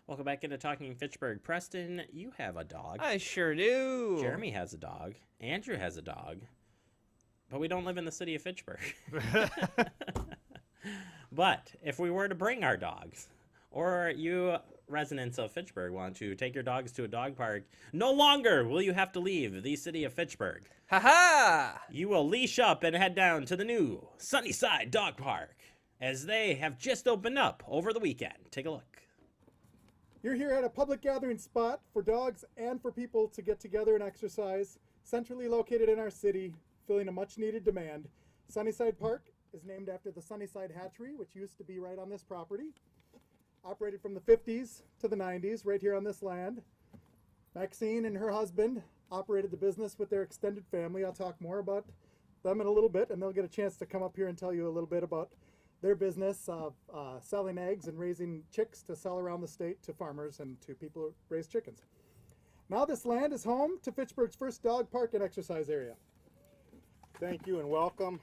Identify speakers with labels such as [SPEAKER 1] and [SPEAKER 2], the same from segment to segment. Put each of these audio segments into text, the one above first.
[SPEAKER 1] Welcome back into Talking Fitchburg. Preston, you have a dog.
[SPEAKER 2] I sure do.
[SPEAKER 1] Jeremy has a dog. Andrew has a dog. But we don't live in the city of Fitchburg. But if we were to bring our dogs, or you residents of Fitchburg want to take your dogs to a dog park, no longer will you have to leave the city of Fitchburg.
[SPEAKER 2] Ha-ha!
[SPEAKER 1] You will leash up and head down to the new Sunnyside Dog Park, as they have just opened up over the weekend. Take a look.
[SPEAKER 3] You're here at a public gathering spot for dogs and for people to get together and exercise, centrally located in our city, filling a much-needed demand. Sunnyside Park is named after the Sunnyside Hatchery, which used to be right on this property. Operated from the 50s to the 90s, right here on this land. Maxine and her husband operated the business with their extended family. I'll talk more about them in a little bit, and they'll get a chance to come up here and tell you a little bit about their business of selling eggs and raising chicks to sell around the state to farmers and to people who raise chickens. Now this land is home to Fitchburg's first dog park and exercise area.
[SPEAKER 4] Thank you and welcome.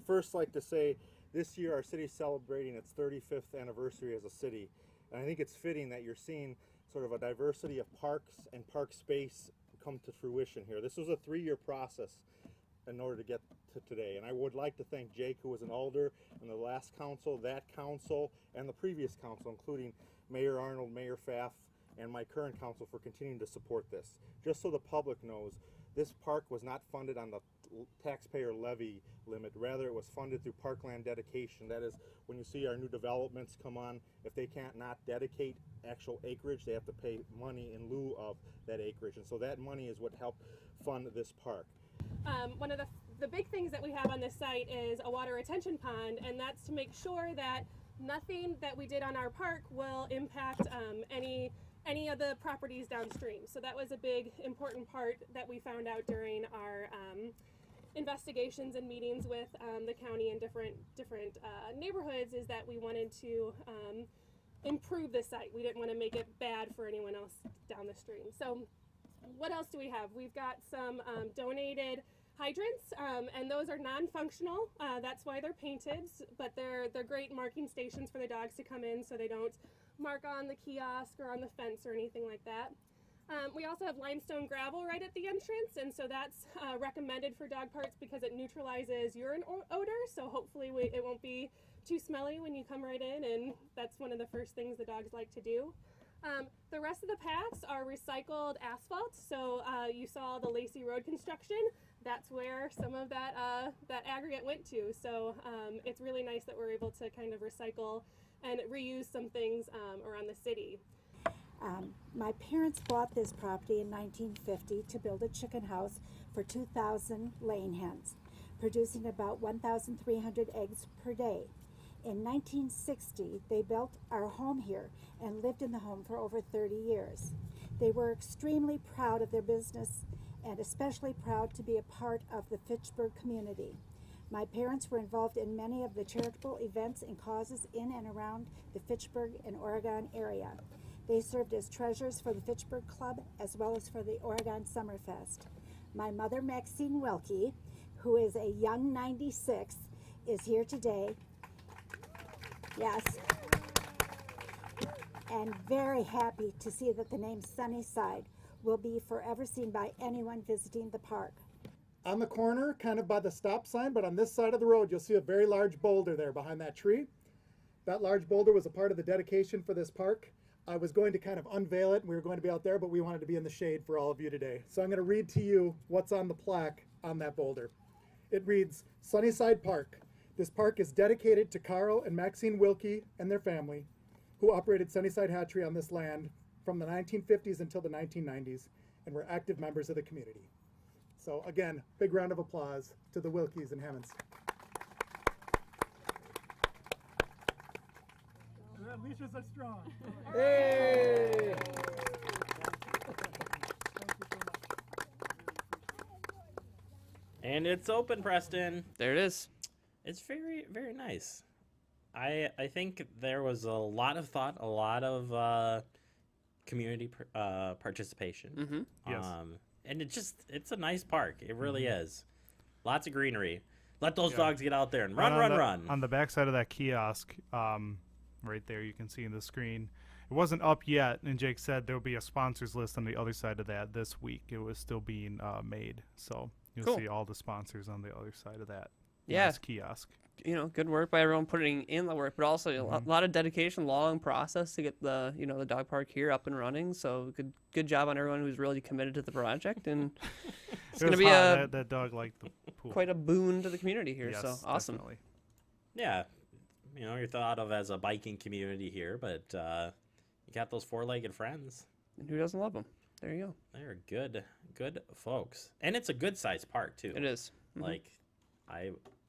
[SPEAKER 4] First, like to say, this year our city is celebrating its 35th anniversary as a city, and I think it's fitting that you're seeing sort of a diversity of parks and park space come to fruition here. This was a 3-year process in order to get to today, and I would like to thank Jake, who was an alder in the last council, that council, and the previous council, including Mayor Arnold, Mayor Pfaff, and my current council for continuing to support this. Just so the public knows, this park was not funded on the taxpayer levy limit. Rather, it was funded through parkland dedication. That is, when you see our new developments come on, if they can't not dedicate actual acreage, they have to pay money in lieu of that acreage. And so that money is what helped fund this park.
[SPEAKER 5] One of the big things that we have on this site is a water retention pond, and that's to make sure that nothing that we did on our park will impact any of the properties downstream. So that was a big important part that we found out during our investigations and meetings with the county and different neighborhoods, is that we wanted to improve the site. We didn't want to make it bad for anyone else down the stream. So what else do we have? We've got some donated hydrants, and those are non-functional. That's why they're painted, but they're great marking stations for the dogs to come in so they don't mark on the kiosk or on the fence or anything like that. We also have limestone gravel right at the entrance, and so that's recommended for dog parks because it neutralizes urine odor, so hopefully it won't be too smelly when you come right in, and that's one of the first things the dogs like to do. The rest of the paths are recycled asphalt, so you saw the Lacey Road construction. That's where some of that aggregate went to, so it's really nice that we're able to kind of recycle and reuse some things around the city.
[SPEAKER 6] My parents bought this property in 1950 to build a chicken house for 2,000 laying hens, producing about 1,300 eggs per day. In 1960, they built our home here and lived in the home for over 30 years. They were extremely proud of their business and especially proud to be a part of the Fitchburg community. My parents were involved in many of the charitable events and causes in and around the Fitchburg and Oregon area. They served as treasurers for the Fitchburg Club as well as for the Oregon Summerfest. My mother, Maxine Wilkie, who is a young 96, is here today. Yes. And very happy to see that the name Sunnyside will be forever seen by anyone visiting the park.
[SPEAKER 3] On the corner, kind of by the stop sign, but on this side of the road, you'll see a very large boulder there behind that tree. That large boulder was a part of the dedication for this park. I was going to kind of unveil it, and we were going to be out there, but we wanted to be in the shade for all of you today. So I'm going to read to you what's on the plaque on that boulder. It reads, Sunnyside Park. This park is dedicated to Carl and Maxine Wilkie and their family, who operated Sunnyside Hatchery on this land from the 1950s until the 1990s, and were active members of the community. So again, big round of applause to the Wilkies and Hammonds. Leashes are strong.
[SPEAKER 2] Hey!
[SPEAKER 1] And it's open, Preston.
[SPEAKER 2] There it is.
[SPEAKER 1] It's very, very nice. I think there was a lot of thought, a lot of community participation.
[SPEAKER 2] Mm-hmm.
[SPEAKER 7] Yes.
[SPEAKER 1] And it's a nice park. It really is. Lots of greenery. Let those dogs get out there and run.
[SPEAKER 7] On the back side of that kiosk, right there. You can see in the screen. It wasn't up yet, and Jake said there'll be a sponsors list on the other side of that this week. It was still being made, so you'll
[SPEAKER 2] Cool.
[SPEAKER 7] see all the sponsors on the other side of that.
[SPEAKER 2] Yeah.
[SPEAKER 7] Nice kiosk.
[SPEAKER 2] Good work by everyone putting in the work, but also a lot of dedication, long process to get the the dog park here up and running. So good job on everyone who's really committed to the project, and it's
[SPEAKER 7] It
[SPEAKER 2] going to
[SPEAKER 7] was
[SPEAKER 2] be
[SPEAKER 7] hot. That dog liked the pool.
[SPEAKER 2] quite a boon to the community here.
[SPEAKER 7] Yes,
[SPEAKER 2] So awesome.
[SPEAKER 7] definitely.
[SPEAKER 1] Yeah, you're thought of as a biking community here, but you got those four-legged friends.
[SPEAKER 2] And who doesn't love them? There you go.
[SPEAKER 1] They're good folks, and it's a good-sized park too.
[SPEAKER 2] It is. Mhm.
[SPEAKER 1] Like,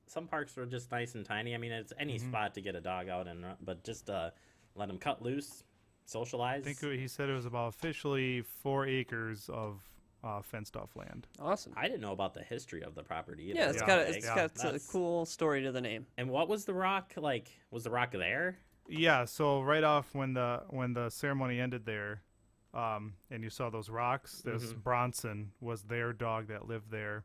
[SPEAKER 1] some parks are just nice and tiny. I mean, it's any spot to get a dog out and but just let them cut loose, socialize.
[SPEAKER 7] I think he said it was about officially 4 acres of fenced off land.
[SPEAKER 2] Awesome.
[SPEAKER 1] I didn't know about the history of the property either.
[SPEAKER 2] Yeah, it's
[SPEAKER 7] Yeah.
[SPEAKER 2] got
[SPEAKER 1] Like,
[SPEAKER 2] it's got a
[SPEAKER 1] that's-
[SPEAKER 2] cool story to the name.
[SPEAKER 1] And what was the rock like? Was the rock there?
[SPEAKER 7] Yeah, so right off when the ceremony ended there, and you saw those rocks, there's Bronson was their dog that lived there,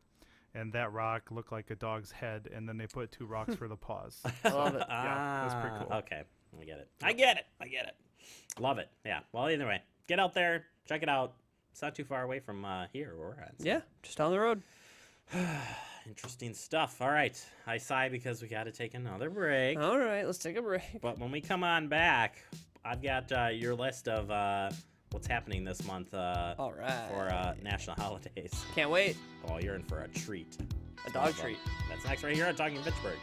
[SPEAKER 7] and that rock looked like a dog's head, and then they put 2 rocks for the paws.
[SPEAKER 2] I love it.
[SPEAKER 7] Yeah, that's pretty cool.
[SPEAKER 1] Okay, I get it. I get it. Love it. Yeah. Well, either way, get out there, check it out. It's not too far away from here where we're at. so.
[SPEAKER 2] Yeah, just down the road.
[SPEAKER 1] Interesting stuff. All right. I sigh because we got to take another break.
[SPEAKER 2] All right, let's take a break.
[SPEAKER 1] But when we come on back, I've got your list of what's happening this month
[SPEAKER 2] All right.
[SPEAKER 1] for national holidays.
[SPEAKER 2] Can't wait.
[SPEAKER 1] Oh, you're in for a treat.
[SPEAKER 2] A dog treat.
[SPEAKER 1] That's next right here on Talking Fitchburg.